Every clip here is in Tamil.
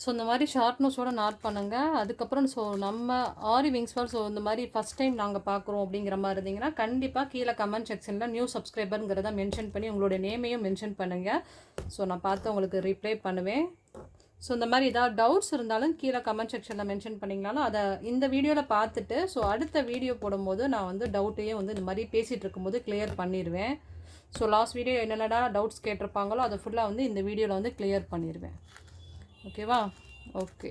ஸோ இந்த மாதிரி ஷார்ட் நோஸோட நாட் பண்ணுங்கள். அதுக்கப்புறம் ஸோ நம்ம ஆரி விங்ஸ்வால் ஸோ இந்த மாதிரி ஃபஸ்ட் டைம் நாங்கள் பார்க்குறோம் அப்படிங்கிற மாதிரி இருந்தீங்கன்னா கண்டிப்பாக கீழே கமெண்ட் செக்ஷனில் நியூ சப்ஸ்கிரைபருங்கிறத மென்ஷன் பண்ணி உங்களோட நேமையும் மென்ஷன் பண்ணுங்கள். ஸோ நான் பார்த்து உங்களுக்கு ரிப்ளை பண்ணுவேன். ஸோ இந்த மாதிரி ஏதாவது டவுட்ஸ் இருந்தாலும் கீழே கமெண்ட் செக்ஷனில் மென்ஷன் பண்ணிங்கனாலும் அதை இந்த வீடியோவில் பார்த்துட்டு ஸோ அடுத்த வீடியோ போடும்போது நான் வந்து டவுட்டையே வந்து இந்த மாதிரி பேசிகிட்டு இருக்கும்போது கிளியர் பண்ணிடுவேன். ஸோ லாஸ்ட் வீடியோ என்னென்னடா டவுட்ஸ் கேட்டிருப்பாங்களோ அதை ஃபுல்லாக வந்து இந்த வீடியோவில் வந்து கிளியர் பண்ணிடுவேன். ஓகேவா? ஓகே.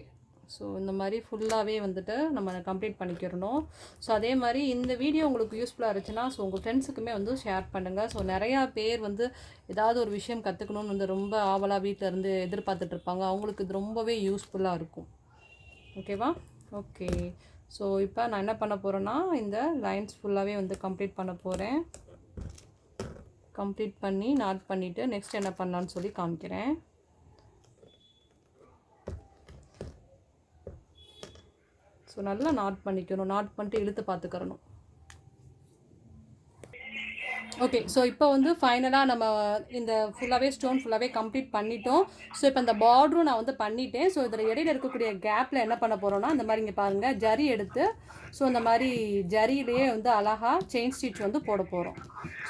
ஸோ இந்த மாதிரி ஃபுல்லாகவே வந்துட்டு நம்ம கம்ப்ளீட் பண்ணிக்கிறணும். ஸோ அதே மாதிரி இந்த வீடியோ உங்களுக்கு யூஸ்ஃபுல்லாக இருந்துச்சுன்னா ஸோ உங்கள் ஃப்ரெண்ட்ஸுக்குமே வந்து ஷேர் பண்ணுங்கள். ஸோ நிறையா பேர் வந்து ஏதாவது ஒரு விஷயம் கற்றுக்கணுன்னு வந்து ரொம்ப ஆவலாக வீட்டில் இருந்து எதிர்பார்த்துட்ருப்பாங்க. அவங்களுக்கு இது ரொம்பவே யூஸ்ஃபுல்லாக இருக்கும். ஓகேவா? ஓகே. ஸோ இப்போ நான் என்ன பண்ண போகிறேன்னா இந்த லைன்ஸ் ஃபுல்லாகவே வந்து கம்ப்ளீட் பண்ண போகிறேன். கம்ப்ளீட் பண்ணி நாட் பண்ணிவிட்டு நெக்ஸ்ட் என்ன பண்ணலான்னு சொல்லி காமிக்கிறேன். ஸோ நல்லா நாட் பண்ணிக்கணும். நாட் பண்ணிட்டு இழுத்து பார்த்துக்கிறணும். ஓகே. ஸோ இப்போ வந்து ஃபைனலாக நம்ம இந்த ஃபுல்லாகவே ஸ்டோன் ஃபுல்லாகவே கம்ப்ளீட் பண்ணிட்டோம். ஸோ இப்போ இந்த பார்டரும் நான் வந்து பண்ணிட்டேன். ஸோ இதில் இடையில இருக்கக்கூடிய கேப்பில் என்ன பண்ண போகிறோன்னா இந்த மாதிரி இங்கே பாருங்கள் ஜரி எடுத்து ஸோ இந்த மாதிரி ஜரியிலேயே வந்து அழகாக செயின் ஸ்டிச் வந்து போட போகிறோம்.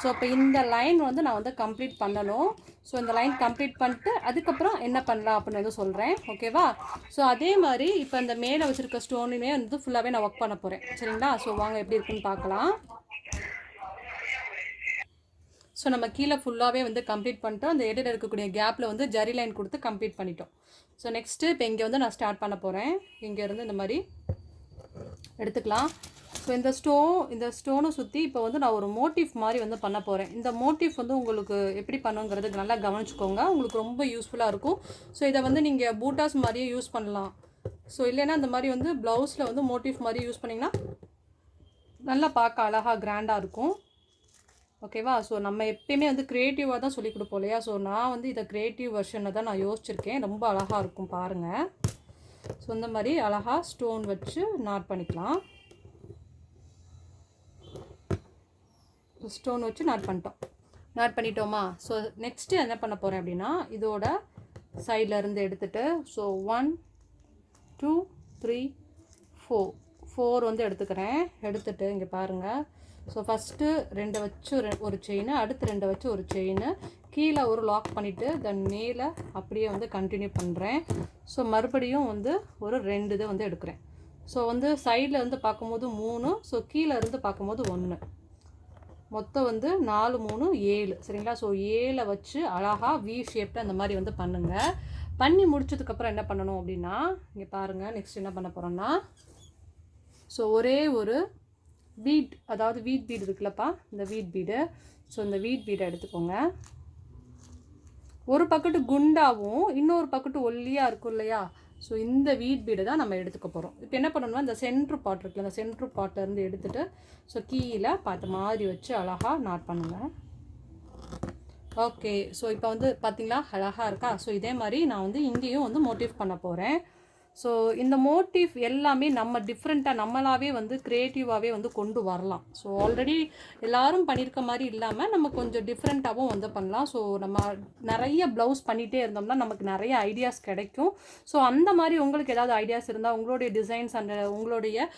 ஸோ இப்போ இந்த லைன் வந்து நான் வந்து கம்ப்ளீட் பண்ணணும். ஸோ இந்த லைன் கம்ப்ளீட் பண்ணிட்டு அதுக்கப்புறம் என்ன பண்ணலாம் அப்படின்னு வந்து சொல்கிறேன். ஓகேவா? ஸோ அதே மாதிரி இப்போ இந்த மேலே வச்சுருக்க ஸ்டோனுமே வந்து ஃபுல்லாகவே நான் ஒர்க் பண்ண போகிறேன். சரிங்களா? ஸோ வாங்க எப்படி இருக்குன்னு பார்க்கலாம். ஸோ நம்ம கீழே ஃபுல்லாகவே வந்து கம்ப்ளீட் பண்ணிட்டோம். அந்த இடையில இருக்கக்கூடிய கேப்பில் வந்து ஜரி லைன் கொடுத்து கம்ப்ளீட் பண்ணிட்டோம். ஸோ நெக்ஸ்ட்டு இப்போ இங்கே வந்து நான் ஸ்டார்ட் பண்ண போகிறேன். இங்கேருந்து இந்த மாதிரி எடுத்துக்கலாம். ஸோ இந்த ஸ்டோனை சுற்றி இப்போ வந்து நான் ஒரு மோட்டிவ் மாதிரி வந்து பண்ண போகிறேன். இந்த மோட்டிவ் வந்து உங்களுக்கு எப்படி பண்ணுங்கிறதுக்கு நல்லா கவனிச்சுக்கோங்க. உங்களுக்கு ரொம்ப யூஸ்ஃபுல்லாக இருக்கும். ஸோ இதை வந்து நீங்கள் பூட்டாஸ் மாதிரியே யூஸ் பண்ணலாம். ஸோ இல்லைன்னா இந்த மாதிரி வந்து ப்ளவுஸில் வந்து மோட்டிவ் மாதிரி யூஸ் பண்ணிங்கன்னா நல்லா பார்க்க அழகாக கிராண்டாக இருக்கும். ஓகேவா? ஸோ நம்ம எப்பயுமே வந்து க்ரியேட்டிவாக தான் சொல்லிக் கொடுப்போம் இல்லையா? ஸோ நான் வந்து இதை க்ரியேட்டிவ் வெர்ஷனில் தான் நான் யோசிச்சிருக்கேன். ரொம்ப அழகாக இருக்கும் பாருங்கள். ஸோ இந்த மாதிரி அழகாக ஸ்டோன் வச்சு நாட் பண்ணிக்கலாம். ஸ்டோன் வச்சு நாட் பண்ணிட்டோமா? ஸோ நெக்ஸ்ட்டு என்ன பண்ண போகிறேன் அப்படின்னா இதோட சைடில் இருந்து எடுத்துகிட்டு ஸோ 1 2 3 4 வந்து எடுத்துக்கிறேன். எடுத்துகிட்டு இங்கே பாருங்கள். ஸோ ஃபஸ்ட்டு 2 வச்சு ஒரு செயின், அடுத்து 2 வச்சு ஒரு செயின், கீழே ஒரு லாக் பண்ணிவிட்டு தென் மேலே அப்படியே வந்து கண்டினியூ பண்ணுறேன். ஸோ மறுபடியும் வந்து ஒரு 2 இதை வந்து எடுக்கிறேன். ஸோ வந்து சைடில் வந்து பார்க்கும்போது 3, ஸோ கீழே இருந்து பார்க்கும்போது 1, மொத்தம் வந்து 4 3 7. சரிங்களா? ஸோ 7 வச்சு அழகாக வி ஷேப்பில் அந்த மாதிரி வந்து பண்ணுங்கள். பண்ணி முடிச்சதுக்கப்புறம் என்ன பண்ணணும் அப்படின்னா இங்கே பாருங்கள். நெக்ஸ்ட் என்ன பண்ண போகிறோன்னா ஸோ ஒரே ஒரு வீட், அதாவது வீட் பீடு இருக்குல்லப்பா, இந்த வீட் பீடு. ஸோ இந்த வீட் பீடை எடுத்துக்கோங்க. ஒரு பக்கெட்டு குண்டாகவும் இன்னொரு பக்கெட்டு ஒல்லியாக இருக்கும் இல்லையா? ஸோ இந்த வீட் பீடை தான் நம்ம எடுத்துக்க போகிறோம். இப்போ என்ன பண்ணணும்னா இந்த சென்ட்ரு பாட் இருக்குல்ல, அந்த சென்ட்ரு பாட்டிலேருந்து எடுத்துகிட்டு ஸோ கீழே பார்த்த மாதிரி வச்சு அழகாக நாட் பண்ணுங்கள். ஓகே. ஸோ இப்போ வந்து பார்த்திங்களா அழகாக இருக்கா? ஸோ இதே மாதிரி நான் வந்து இங்கேயும் வந்து மோட்டிவ் பண்ண போகிறேன். ஸோ இந்த மோட்டிவ் எல்லாமே நம்ம டிஃப்ரெண்ட்டாக நம்மளாவே வந்து க்ரியேட்டிவாகவே வந்து கொண்டு வரலாம். ஸோ ஆல்ரெடி எல்லோரும் பண்ணியிருக்க மாதிரி இல்லாமல் நம்ம கொஞ்சம் டிஃப்ரெண்ட்டாகவும் வந்து பண்ணலாம். ஸோ நம்ம நிறைய ப்ளவுஸ் பண்ணிகிட்டே இருந்தோம்னா நமக்கு நிறைய ஐடியாஸ் கிடைக்கும். ஸோ அந்த மாதிரி உங்களுக்கு ஏதாவது ஐடியாஸ் இருந்தால் உங்களுடைய டிசைன்ஸ் அண்ட் உங்களுடைய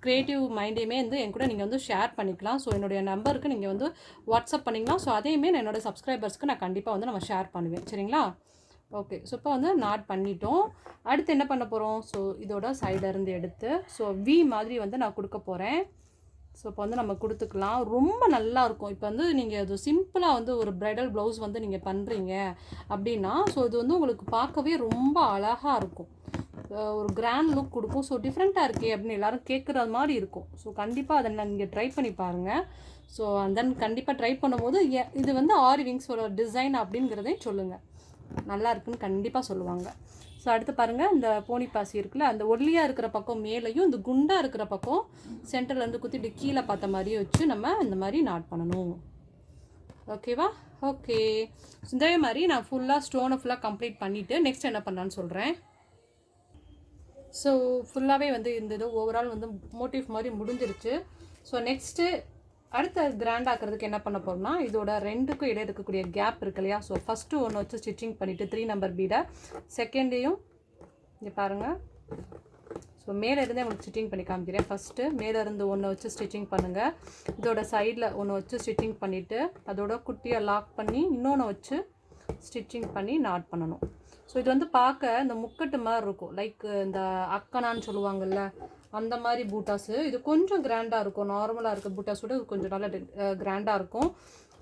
க்ரியேட்டிவ் மைண்டையுமே வந்து என் கூட நீங்கள் வந்து ஷேர் பண்ணிக்கலாம். ஸோ என்னுடைய நம்பருக்கு நீங்கள் வந்து வாட்ஸ்அப் பண்ணிங்கன்னா ஸோ அதையுமே நான் என்னோடய சப்ஸ்கிரைபர்ஸ்க்கு நான் கண்டிப்பாக வந்து நம்ம ஷேர் பண்ணுவேன். சரிங்களா? ஓகே. ஸோ இப்போ வந்து நாட் பண்ணிட்டோம். அடுத்து என்ன பண்ண போகிறோம்? ஸோ இதோட சைடிலேருந்து எடுத்து ஸோ வி மாதிரி வந்து நான் கொடுக்க போகிறேன். ஸோ இப்போ வந்து நம்ம கொடுத்துக்கலாம். ரொம்ப நல்லாயிருக்கும். இப்போ வந்து நீங்கள் அது சிம்பிளாக வந்து ஒரு ப்ரைடல் ப்ளவுஸ் வந்து நீங்கள் பண்ணுறீங்க அப்படின்னா ஸோ இது வந்து உங்களுக்கு பார்க்கவே ரொம்ப அழகாக இருக்கும். ஒரு கிராண்ட் லுக் கொடுக்கும். ஸோ டிஃப்ரெண்ட்டாக இருக்கே அப்படின்னு எல்லோரும் கேட்குற மாதிரி இருக்கும். ஸோ கண்டிப்பாக அதை நீங்கள் ட்ரை பண்ணி பாருங்கள். ஸோ தென் கண்டிப்பாக ட்ரை பண்ணும்போது இது வந்து ஆரி விங்ஸோட டிசைன் அப்படிங்கிறதையும் சொல்லுங்கள். நல்லா இருக்குன்னு கண்டிப்பாக சொல்லுவாங்க. ஸோ அடுத்து பாருங்கள். இந்த போனி பாசி இருக்குல்ல, அந்த ஒல்லியாக இருக்கிற பக்கம் மேலேயும் இந்த குண்டாக இருக்கிற பக்கம் சென்டர்லேருந்து குத்திட்டு கீழே பார்த்த மாதிரியே வச்சு நம்ம இந்த மாதிரி நாட் பண்ணணும். ஓகேவா? ஓகே. இதே மாதிரி நான் ஃபுல்லாக ஸ்டோனை ஃபுல்லாக கம்ப்ளீட் பண்ணிவிட்டு நெக்ஸ்ட் என்ன பண்ணலான்னு சொல்கிறேன். ஸோ ஃபுல்லாகவே வந்து இந்த இது ஓவரால் வந்து மோட்டிவ் மாதிரி முடிஞ்சிருச்சு. ஸோ நெக்ஸ்ட்டு அடுத்த கிராண்ட் ஆக்கிறதுக்கு என்ன பண்ண போகிறோம்னா இதோட 2க்கும் இடையே இருக்கக்கூடிய கேப் இருக்கு இல்லையா? ஸோ ஃபஸ்ட்டு ஒன்று வச்சு ஸ்டிச்சிங் பண்ணிவிட்டு 3 நம்பர் பீடை, செகண்டையும் இங்கே பாருங்கள். ஸோ மேலே இருந்தே உங்களுக்கு ஸ்டிச்சிங் பண்ணி காமிக்கிறேன். ஃபஸ்ட்டு மேலே இருந்து ஒன்று வச்சு ஸ்டிச்சிங் பண்ணுங்கள். இதோட சைடில் ஒன்று வச்சு ஸ்டிச்சிங் பண்ணிவிட்டு அதோட குட்டியை லாக் பண்ணி இன்னொன்று வச்சு ஸ்டிச்சிங் பண்ணி நாட் பண்ணணும். ஸோ இது வந்து பார்க்க இந்த முக்கட்டு மாதிரி இருக்கும், லைக் இந்த அக்கனான்னு சொல்லுவாங்கள்ல அந்த மாதிரி பூட்டாஸு. இது கொஞ்சம் கிராண்டாக இருக்கும், நார்மலாக இருக்க பூட்டாஸோட இது கொஞ்சம் நல்லா கிராண்டாக இருக்கும்.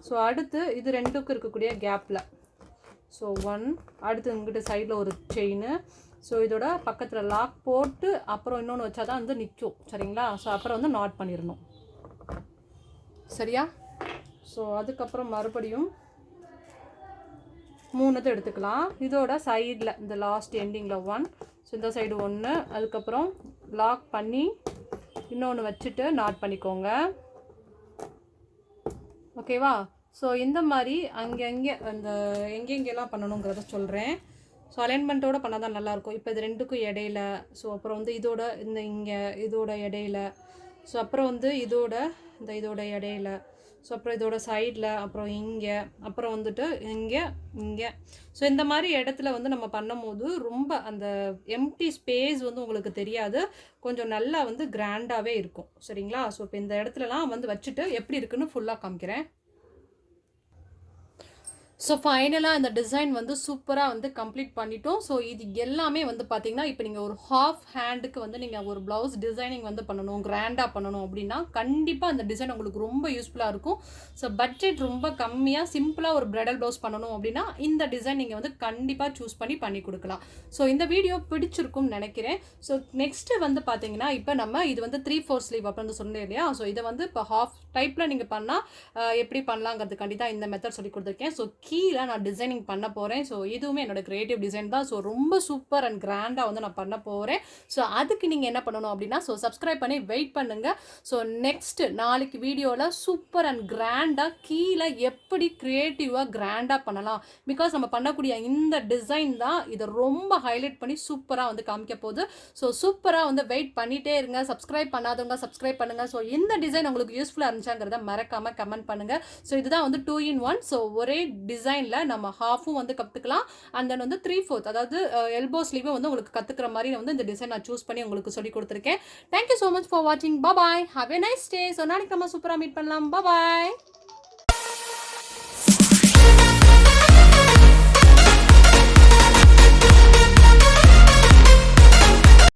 ஸோ அடுத்து இது ரெண்டுக்கும் இருக்கக்கூடிய கேப்பில் ஸோ அடுத்து இங்கிட்ட சைடில் ஒரு செயின். ஸோ இதோட பக்கத்தில் லாக் போட்டு அப்புறம் இன்னொன்று வச்சா தான் வந்து நிற்கும், சரிங்களா? ஸோ அப்புறம் வந்து நாட் பண்ணிடணும், சரியா? ஸோ அதுக்கப்புறம் மறுபடியும் 3 எடுத்துக்கலாம். இதோட சைடில் இந்த லாஸ்ட் எண்டிங்கில் 1, ஸோ இந்த சைடு 1, அதுக்கப்புறம் லாக் பண்ணி இன்னொன்று வச்சுட்டு நாட் பண்ணிக்கோங்க, ஓகேவா? ஸோ இந்த மாதிரி அங்கங்கே அந்த எங்கெங்கெல்லாம் பண்ணணுங்கிறத சொல்கிறேன். ஸோ அலைன்மெண்ட்டோடு பண்ணால் தான் நல்லாயிருக்கும். இப்போ இது ரெண்டுக்கும் இடையில, ஸோ அப்புறம் வந்து இதோட இந்த இங்கே இதோட இடையில, ஸோ அப்புறம் வந்து இதோட இடையில, ஸோ அப்புறம் இதோட சைடில், அப்புறம் இங்கே, அப்புறம் வந்துட்டு இங்கே. ஸோ இந்த மாதிரி இடத்துல வந்து நம்ம பண்ணும்போது ரொம்ப அந்த எம்டி ஸ்பேஸ் வந்து உங்களுக்கு தெரியாது, கொஞ்சம் நல்லா வந்து கிராண்டாகவே இருக்கும், சரிங்களா? ஸோ இப்போ இந்த இடத்துலலாம் வந்து வச்சுட்டு எப்படி இருக்குன்னு ஃபுல்லாக காமிக்கிறேன். ஸோ ஃபைனலாக இந்த டிசைன் வந்து சூப்பராக வந்து கம்ப்ளீட் பண்ணிட்டோம். ஸோ இது எல்லாமே வந்து பார்த்திங்கன்னா இப்போ நீங்கள் ஒரு ஹாஃப் ஹேண்டுக்கு வந்து நீங்கள் ஒரு ப்ளவுஸ் டிசைனிங் வந்து பண்ணணும், கிராண்டாக பண்ணணும் அப்படின்னா கண்டிப்பாக அந்த டிசைன் உங்களுக்கு ரொம்ப யூஸ்ஃபுல்லாக இருக்கும். ஸோ பட்ஜெட் ரொம்ப கம்மியாக சிம்பிளாக ஒரு பிரைடல் ப்ளவுஸ் பண்ணணும் அப்படின்னா இந்த டிசைன் நீங்கள் வந்து கண்டிப்பாக சூஸ் பண்ணி கொடுக்கலாம். ஸோ இந்த வீடியோ பிடிச்சிருக்கும்னு நினைக்கிறேன். ஸோ நெக்ஸ்ட்டு வந்து பார்த்தீங்கன்னா இப்போ நம்ம இது வந்து 3/4 ஸ்லீவ் அப்படின்னு சொன்னேன் இல்லையா? ஸோ இதை வந்து இப்போ ஹாஃப் டைப்பில் நீங்கள் பண்ணால் எப்படி பண்ணலாங்கிறதுக்காண்டி தான் இந்த மெத்தட் சொல்லி கொடுத்துருக்கேன். ஸோ கீழே நான் டிசைனிங் பண்ண போகிறேன். ஸோ இதுவுமே என்னோட கிரியேட்டிவ் டிசைன் தான். ஸோ ரொம்ப சூப்பர் அண்ட் கிராண்டாக வந்து நான் பண்ண போகிறேன். ஸோ அதுக்கு நீங்கள் என்ன பண்ணணும் அப்படின்னா ஸோ சப்ஸ்கிரைப் பண்ணி வெயிட் பண்ணுங்கள். ஸோ நெக்ஸ்ட்டு நாளைக்கு வீடியோவில் சூப்பர் அண்ட் கிராண்டாக கீழே எப்படி க்ரியேட்டிவாக கிராண்டாக பண்ணலாம், பிகாஸ் நம்ம பண்ணக்கூடிய இந்த டிசைன் தான் இதை ரொம்ப ஹைலைட் பண்ணி சூப்பராக வந்து காமிக்க போகுது. ஸோ சூப்பராக வந்து வெயிட் பண்ணிகிட்டே இருங்க. சப்ஸ்கிரைப் பண்ணாதவங்க சப்ஸ்கிரைப் பண்ணுங்கள். ஸோ இந்த டிசைன் உங்களுக்கு யூஸ்ஃபுல்லாக இருந்துச்சாங்கிறத மறக்காமல் கமெண்ட் பண்ணுங்கள். ஸோ இதுதான் வந்து 2-in-1. ஸோ ஒரே டிசைனில் நம்ம ஹாஃபும் வந்து கற்றுக்கலாம் அண்ட் தென் வந்து 3/4 அதாவது எல்போ ஸ்லீவும் வந்து உங்களுக்கு கற்றுக்கிற மாதிரி வந்து இந்த டிசைன் நான் சூஸ் பண்ணி உங்களுக்கு சொல்லி கொடுத்துருக்கேன். தேங்க்யூ ஸோ மச் ஃபார் வாட்சிங். Bye, have a nice day. So நாளைக்கு நம்ம சூப்பராக மீட் பண்ணலாம். பாய்.